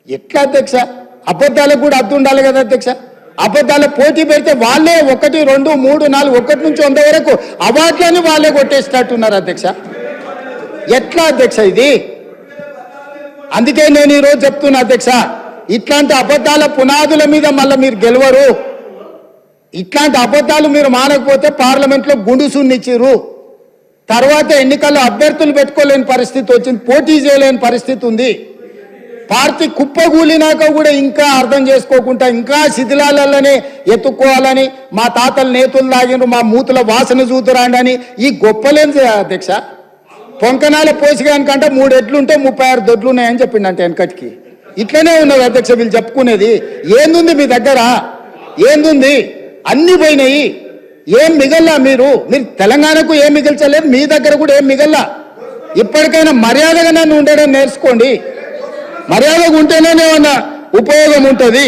ఎట్లా అధ్యక్ష? అబద్ధాలకు కూడా అర్థం ఉండాలి కదా అధ్యక్ష. అబద్ధాల పోటీ పెడితే వాళ్ళే 1, 2, 3, 4 1 నుంచి 100 వరకు అవార్డులని వాళ్ళే కొట్టేసినట్టున్నారు అధ్యక్ష. ఎట్లా అధ్యక్ష ఇది? అందుకే నేను ఈరోజు చెప్తున్నా అధ్యక్ష, ఇట్లాంటి అబద్ధాల పునాదుల మీద మళ్ళీ మీరు గెలవరు. ఇట్లాంటి అబద్ధాలు మీరు మానకపోతే పార్లమెంట్లో గుండుసున్నిచ్చిర్రు. తర్వాత ఎన్నికల్లో అభ్యర్థులు పెట్టుకోలేని పరిస్థితి వచ్చింది, పోటీ చేయలేని పరిస్థితి ఉంది. పార్టీ కుప్పగూలినాక కూడా ఇంకా అర్థం చేసుకోకుండా ఇంకా శిథిలాలనే ఎత్తుక్కోవాలని, మా తాతల నేతులు తాగినరు, మా మూతుల వాసన చూతురాండి అని ఈ గొప్పలేని అధ్యక్ష. పొంకనాల పోసిగానికంటే 3 ఎడ్లుంటే 36 దొడ్లు ఉన్నాయని చెప్పిండంటే వెనకటికి. ఇట్లనే ఉన్నది అధ్యక్ష వీళ్ళు చెప్పుకునేది. ఏందుంది మీ దగ్గర? ఏందుంది? అన్ని పోయినాయి. ఏం మిగల్లా? మీరు తెలంగాణకు ఏం మిగిల్చలేదు, మీ దగ్గర కూడా ఏం మిగల్లా. ఇప్పటికైనా మర్యాదగా నన్ను ఉండడం నేర్చుకోండి. మర్యాదగా ఉంటేనే ఏమన్నా ఉపయోగం ఉంటుంది.